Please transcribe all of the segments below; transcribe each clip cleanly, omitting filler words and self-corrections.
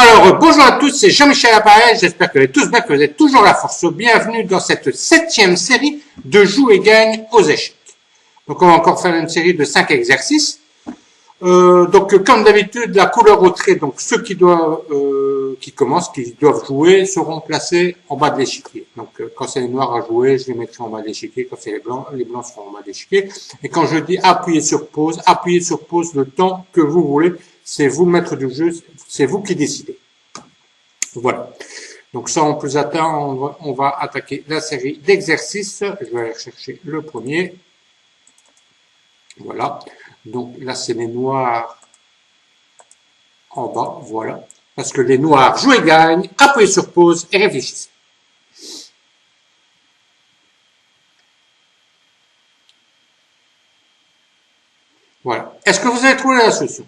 Alors, bonjour à tous, c'est Jean-Michel Appareil, j'espère que vous allez tous bien, que vous êtes toujours la force. Bienvenue dans cette 7e série de Joue et gagne aux échecs. Donc, on va encore faire une série de 5 exercices. Donc, comme d'habitude, la couleur au trait, donc ceux qui commencent, qui doivent jouer, seront placés en bas de l'échiquier. Donc, quand c'est les noirs à jouer, je les mettrai en bas de l'échiquier. Quand c'est les blancs seront en bas de l'échiquier. Et quand je dis appuyez sur pause le temps que vous voulez. C'est vous le maître du jeu, c'est vous qui décidez. Voilà. Donc sans plus attendre, on va attaquer la série d'exercices. Je vais aller chercher le premier. Voilà. Donc là, c'est les noirs en bas. Voilà. Parce que les noirs jouent et gagnent. Appuyez sur pause et réfléchissez. Voilà. Est-ce que vous avez trouvé la solution?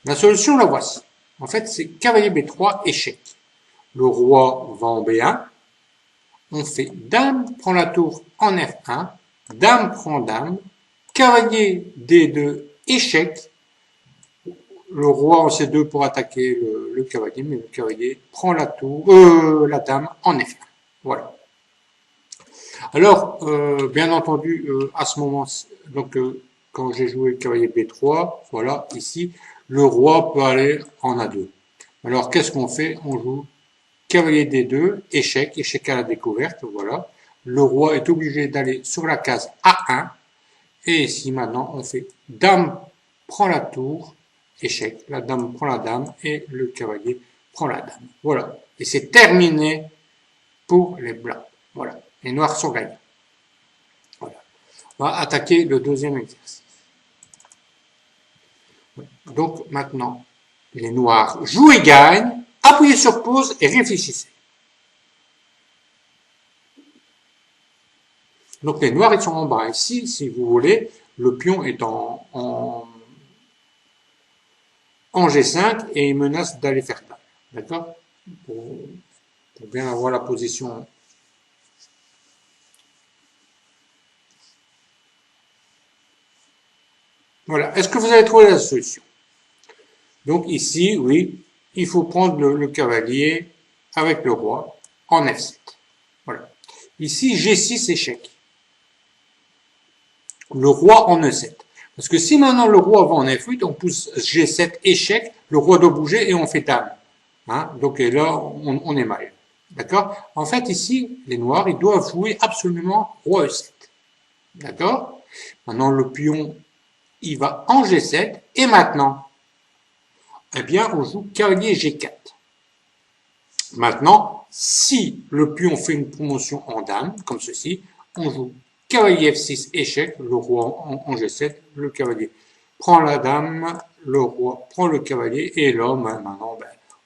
La solution, la voici. En fait, c'est cavalier B3, échec. Le roi va en B1. On fait dame prend la tour en F1. Dame prend dame. Cavalier D2, échec. Le roi en C2 pour attaquer le cavalier, mais le cavalier prend la tour, la dame en F1. Voilà. Alors, bien entendu, à ce moment, donc quand j'ai joué le cavalier B3, voilà, ici, le roi peut aller en A2. Alors, qu'est-ce qu'on fait? On joue cavalier D2, échec, échec à la découverte, voilà. Le roi est obligé d'aller sur la case A1. Et ici, maintenant, on fait dame prend la tour, échec, la dame prend la dame et le cavalier prend la dame. Voilà. Et c'est terminé pour les blancs. Voilà. Les noirs sont gagnés. Voilà. On va attaquer le deuxième exercice. Donc maintenant, les noirs jouent et gagnent. Appuyez sur pause et réfléchissez. Donc les noirs, ils sont en bas. Ici, si vous voulez, le pion est en G5 et il menace d'aller faire table. D'accord? Pour bien avoir la position. Voilà. Est-ce que vous avez trouvé la solution? Donc ici, oui, il faut prendre le cavalier avec le roi en F7. Voilà. Ici, G6 échec. Le roi en E7. Parce que si maintenant le roi va en F8, on pousse G7 échec, le roi doit bouger et on fait dame. Hein? Donc là, on est mal. D'accord? En fait, ici, les noirs, ils doivent jouer absolument roi E7. D'accord? Maintenant, le pion, il va en G7. Et maintenant, eh bien, on joue cavalier G4. Maintenant, si le pion fait une promotion en dame, comme ceci, on joue cavalier F6, échec, le roi en G7, le cavalier prend la dame, le roi prend le cavalier, et là, maintenant,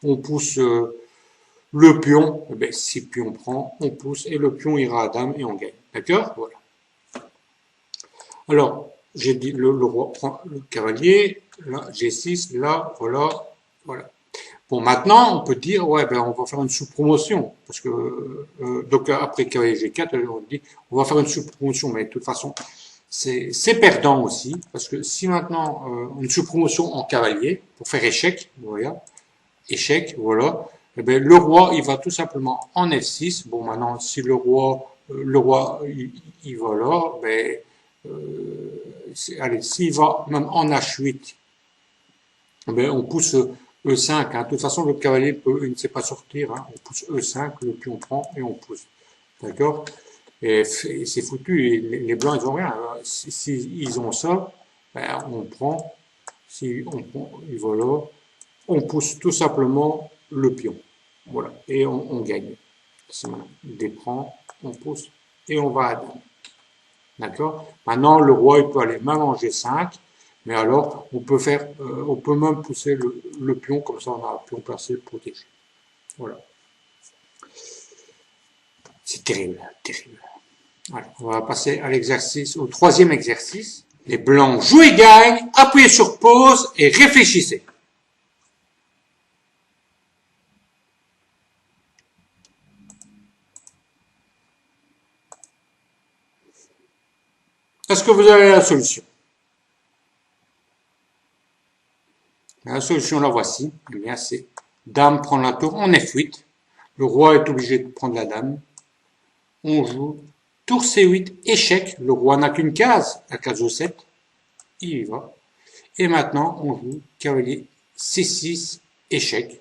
on pousse le pion, si le pion prend, on pousse, et le pion ira à dame, et on gagne. D'accord? Voilà. Alors, j'ai dit, le roi prend le cavalier, là, G6, là, voilà, voilà. Bon, maintenant, on peut dire, ouais, on va faire une sous-promotion. Parce que, donc, après cavalier G4, on dit, on va faire une sous-promotion. Mais de toute façon, c'est perdant aussi. Parce que si maintenant, une sous-promotion en cavalier, pour faire échec, voilà, échec, voilà, eh bien, le roi, il va tout simplement en F6. Bon, maintenant, si le roi, il va là, allez, s'il va même en H8, on pousse E5. Hein. De toute façon, le cavalier il ne sait pas sortir. Hein. On pousse E5, le pion prend et on pousse. D'accord? Et c'est foutu. Et les blancs, ils ont rien. Si ils ont ça, on prend. Si on prend, voilà, on pousse tout simplement le pion. Voilà. Et on gagne. Des prend, on pousse et on va à dame. D'accord? Maintenant, le roi, il peut aller même en G5. Mais alors, on peut même pousser le pion, comme ça on a un pion placé protégé. Voilà. C'est terrible, terrible. Alors, on va passer à l'exercice, au troisième exercice. Les blancs jouent et gagnent, appuyez sur pause et réfléchissez. Est-ce que vous avez la solution? La solution, la voici. Eh bien, c'est Dame prend la tour en F8. Le roi est obligé de prendre la dame. On joue tour C8, échec. Le roi n'a qu'une case, la case E7. Il y va. Et maintenant, on joue cavalier C6, échec.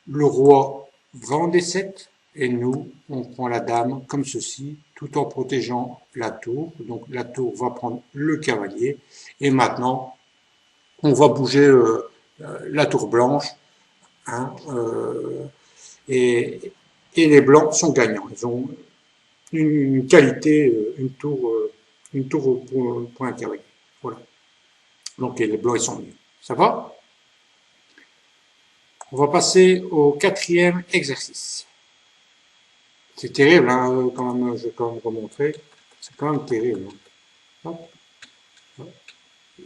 Le roi va en D7. Et nous, on prend la dame comme ceci, tout en protégeant la tour. Donc la tour va prendre le cavalier. Et maintenant, on va bouger la tour blanche. Hein, et les blancs sont gagnants. Ils ont une qualité, une tour pour un cavalier. Voilà. Donc les blancs ils sont mieux. Ça va? On va passer au quatrième exercice. C'est terrible, hein, quand même, je vais quand même remontrer. C'est quand même terrible. Hein.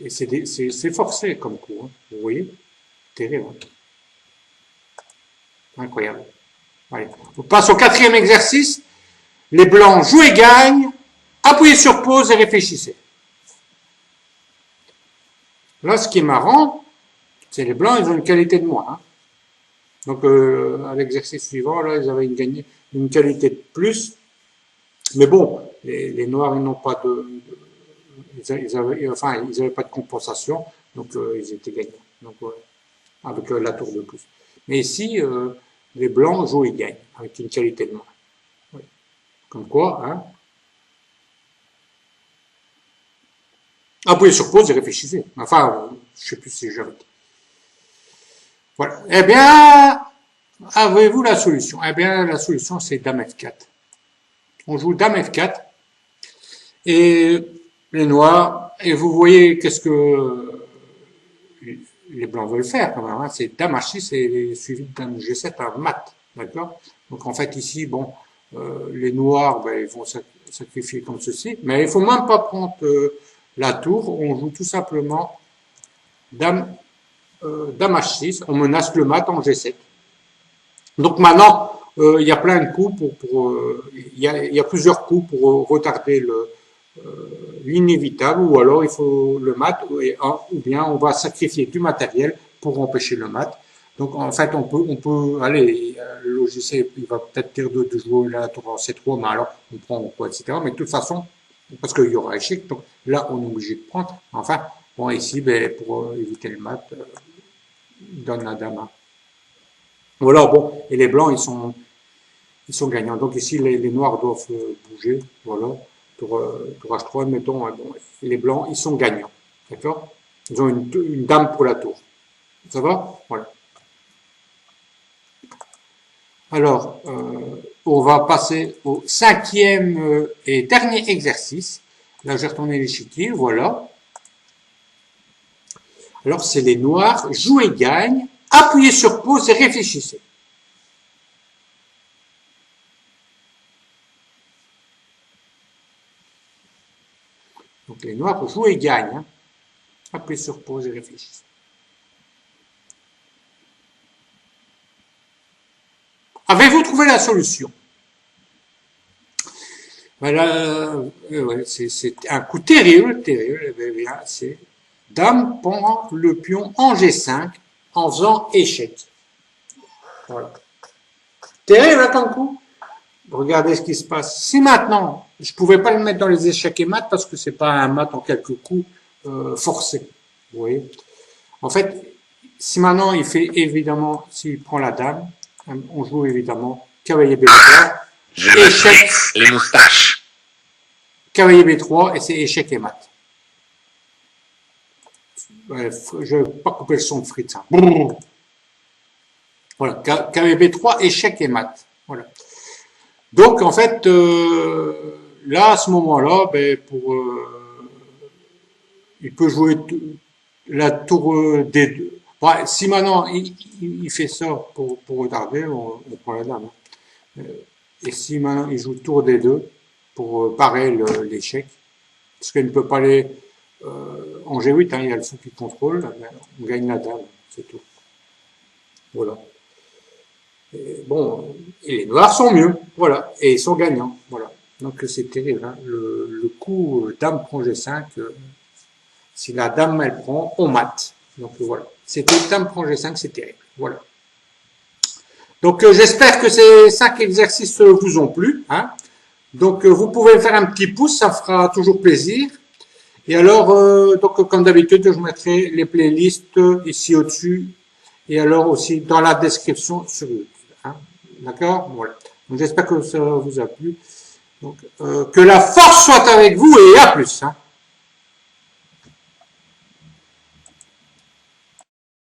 Et c'est forcé comme coup, hein. Vous voyez? Terrible. Hein. Incroyable. Allez. On passe au quatrième exercice. Les blancs jouent et gagnent. Appuyez sur pause et réfléchissez. Là, ce qui est marrant, c'est les blancs, ils ont une qualité de moins. Hein. Donc, à l'exercice suivant, là, ils avaient gagné une qualité de plus. Mais bon, les noirs, ils n'ont pas ils avaient pas de compensation. Donc, ils étaient gagnants. Donc, avec la tour de plus. Mais ici, les blancs jouent et gagnent, avec une qualité de moins. Oui. Comme quoi, hein. Appuyez sur pause et réfléchissez. Enfin, je sais plus si j'avais dit. Voilà. Eh bien, avez-vous la solution? Eh bien, la solution, c'est Dame F4. On joue Dame F4. Et les noirs, et vous voyez qu'est-ce que les blancs veulent faire quand même. Hein. C'est Dame H6 et suivi de Dame G7 en mat. D'accord? Donc en fait, ici, bon, les noirs, ben, ils vont sacrifier comme ceci. Mais il faut même pas prendre la tour. On joue tout simplement Dame H6, on menace le mat en G7. Donc maintenant, il y a plein de coups il y a plusieurs coups pour retarder l'inévitable, ou alors il faut le mat, ou bien on va sacrifier du matériel pour empêcher le mat. Donc en fait, on peut aller, le logiciel, il va peut-être dire de jouer la tour en C3, mais alors on prend quoi, etc. Mais de toute façon, parce qu'il y aura échec, donc là on est obligé de prendre. Enfin, bon ici, ben, pour éviter le mat, donne la dame. Voilà, bon, et les blancs, ils sont gagnants. Donc ici, les noirs doivent bouger, voilà, tour H3, mettons, bon, les blancs, ils sont gagnants, d'accord? Ils ont une dame pour la tour. Ça va? Voilà. Alors, on va passer au cinquième et dernier exercice. Là, j'ai retourné l'échiquier, voilà. Alors, c'est les noirs, jouent et gagnent. Appuyez sur pause et réfléchissez. Donc les noirs jouent et gagnent. Hein. Appuyez sur pause et réfléchissez. Avez-vous trouvé la solution? Voilà, ouais, c'est un coup terrible, terrible. C'est Dame prend le pion en G5 en faisant échec. Voilà. Terrible hein, comme coup. Regardez ce qui se passe. Si maintenant, je pouvais pas le mettre dans les échecs et maths parce que c'est pas un mat en quelques coups forcé. Vous voyez. En fait, si maintenant il fait évidemment, s'il prend la dame, on joue évidemment cavalier B3, échec, les moustaches. Cavalier B3 et c'est échec et mat. Je vais pas couper le son de Fritz. Hein. Voilà, cavalier B3, échec et mat. Voilà. Donc en fait, là à ce moment-là, ben, il peut jouer la tour D2. Ouais, si maintenant il fait ça pour retarder, on prend la dame. Et si maintenant il joue tour D2 pour parer l'échec, parce qu'il ne peut pas aller en G8, hein, il y a le fou qui contrôle, on gagne la dame, c'est tout. Voilà. Et bon, et les noirs sont mieux, voilà, et ils sont gagnants, voilà. Donc c'est terrible, hein. Le coup dame prend G5, si la dame elle prend, on mate. Donc voilà, c'était dame prend G5, c'est terrible, voilà. Donc, j'espère que ces 5 exercices vous ont plu. Hein. Donc, vous pouvez faire un petit pouce, ça fera toujours plaisir. Et alors, donc, comme d'habitude, je mettrai les playlists ici au-dessus et alors aussi dans la description sur YouTube. Hein. D'accord? Voilà. Donc, j'espère que ça vous a plu. Donc, que la force soit avec vous et à plus. Hein.